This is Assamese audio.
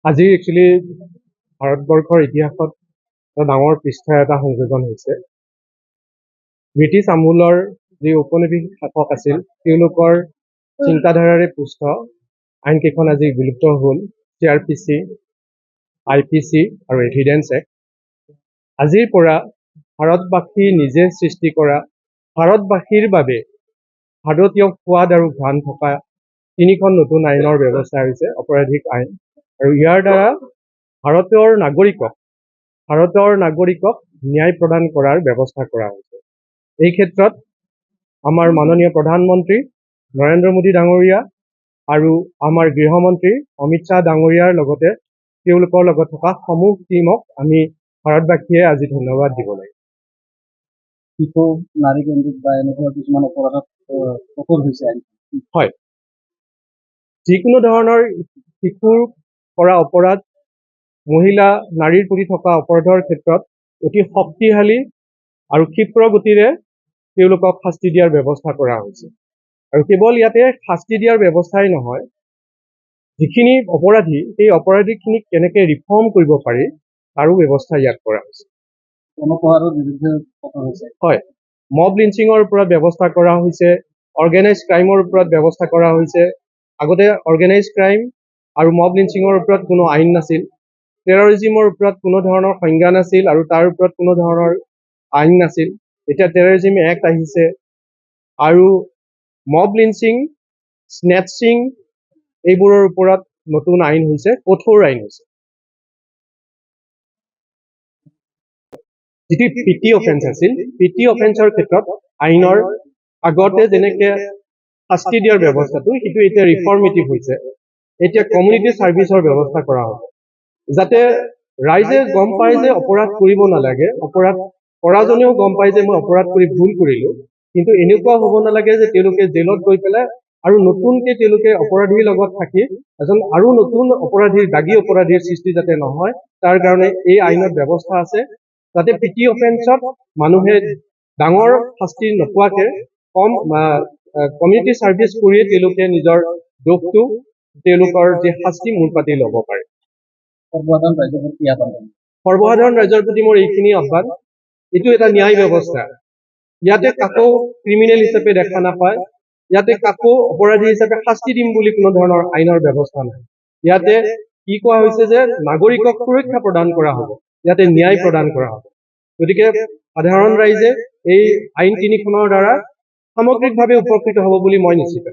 আজি একচুৱেলি ভাৰতবৰ্ষৰ ইতিহাসত এটা ডাঙৰ পৃষ্ঠা এটা সংযোজন হৈছে। ব্ৰিটিছ আমোলৰ যি ঔপনিৱেশিক শাসক আছিল তেওঁলোকৰ চিন্তাধাৰাৰে পুষ্ট আইন কেইখন আজি বিলুপ্ত হ'ল। CRPC, IPC আৰু এভিডেন্স এক্ট। আজিৰ পৰা ভাৰতবাসী নিজে সৃষ্টি কৰা ভাৰতবাসীৰ বাবে ভাৰতীয় সোৱাদ আৰু ঘ্ৰাণ থকা তিনিখন নতুন আইনৰ ব্যৱস্থা হৈছে অপৰাধিক আইন, আৰু ইয়াৰ দ্বাৰা ভাৰতৰ নাগৰিকক ন্যায় প্ৰদান কৰাৰ ব্যৱস্থা কৰা হৈছে। এই ক্ষেত্ৰত আমাৰ মাননীয় প্ৰধানমন্ত্ৰী নৰেন্দ্ৰ মোদী ডাঙৰীয়া আৰু আমাৰ গৃহমন্ত্ৰী অমিত শ্বাহ ডাঙৰীয়াৰ লগতে তেওঁলোকৰ লগত থকা সমূহ টীমক আমি ভাৰতবাসীয়ে আজি ধন্যবাদ দিব লাগে। শিশু নাৰী কেন্দ্ৰিক বা এনেকুৱা কিছুমান অপৰাধত কঠোৰ হৈছে। হয়, যিকোনো ধৰণৰ শিশুৰ কৰা অপৰাধ, মহিলা নাৰীৰ প্ৰতি থকা অপৰাধৰ ক্ষেত্ৰত অতি শক্তিশালী আৰু ক্ষীপ্ৰ গতিৰে তেওঁলোকক শাস্তি দিয়াৰ ব্যৱস্থা কৰা হৈছে। আৰু কেৱল ইয়াতে শাস্তি দিয়াৰ ব্যৱস্থাই নহয়, যিখিনি অপৰাধী সেই অপৰাধীখিনিক কেনেকৈ ৰিফৰ্ম কৰিব পাৰি তাৰো ব্যৱস্থা ইয়াত কৰা হৈছে। হয়, মব লিঞ্চিঙৰ ওপৰত ব্যৱস্থা কৰা হৈছে, অৰ্গেনাইজ ক্ৰাইমৰ ওপৰত ব্যৱস্থা কৰা হৈছে। আগতে অৰ্গেনাইজ ক্ৰাইম আৰু মব লিঞ্চিঙৰ ওপৰত কোনো আইন নাছিল, টেৰৰিজিমৰ ওপৰত কোনো ধৰণৰ সংজ্ঞা নাছিল আৰু তাৰ ওপৰত কোনো ধৰণৰ আইন নাছিল। এতিয়া টেৰৰিজিম এক্ট আহিছে আৰু মব লিঞ্চিং, স্নেটচিং এইবোৰৰ ওপৰত নতুন আইন হৈছে, কঠোৰ আইন হৈছে। যিটো পিটি অফেন্স আছিল, পিটি অফেন্সৰ ক্ষেত্ৰত আইনৰ আগতে যেনেকে শাস্তি দিয়াৰ ব্যৱস্থাটো সেইটো এতিয়া ৰিফৰ্মেটিভ হৈছে। এতিয়া কমিউনিটি ছাৰ্ভিচৰ ব্যৱস্থা কৰা হ'ব, যাতে ৰাইজে গম পায় যে অপৰাধ কৰিব নালাগে, অপৰাধ কৰাজনেও গম পায় যে মই অপৰাধ কৰি ভুল কৰিলো। কিন্তু এনেকুৱা হ'ব নালাগে যে তেওঁলোকে জেলত গৈ পেলাই আৰু নতুনকে তেওঁলোকে অপৰাধীৰ লগত থাকি এজন আৰু নতুন অপৰাধীৰ দাগী অপৰাধীৰ সৃষ্টি যাতে নহয়, তাৰ কাৰণে এই আইনত ব্যৱস্থা আছে যাতে পিটি অফেন্সত মানুহে ডাঙৰ শাস্তি নোপোৱাকে কম কমিউনিটি ছাৰ্ভিচ কৰিয়ে তেওঁলোকে নিজৰ দোষটো তেওঁলোকৰ যি শাস্তি মূল পাতি ল'ব পাৰে। সৰ্বসাধাৰণ ৰাইজৰ প্ৰতি মোৰ এইখিনি আহ্বান, এইটো এটা ন্যায় ব্যৱস্থা। ইয়াতে কাকো ক্ৰিমিনেল হিচাপে দেখা নাপায়, ইয়াতে কাকো অপৰাধী হিচাপে শাস্তি দিম বুলি কোনো ধৰণৰ আইনৰ ব্যৱস্থা নাই। ইয়াতে কি কোৱা হৈছে যে নাগৰিকক সুৰক্ষা প্ৰদান কৰা হ'ব, ইয়াতে ন্যায় প্ৰদান কৰা হ'ব। গতিকে সাধাৰণ ৰাইজে এই আইন তিনিখনৰ দ্বাৰা সামগ্ৰিকভাৱে উপকৃত হ'ব বুলি মই নিশ্চিত।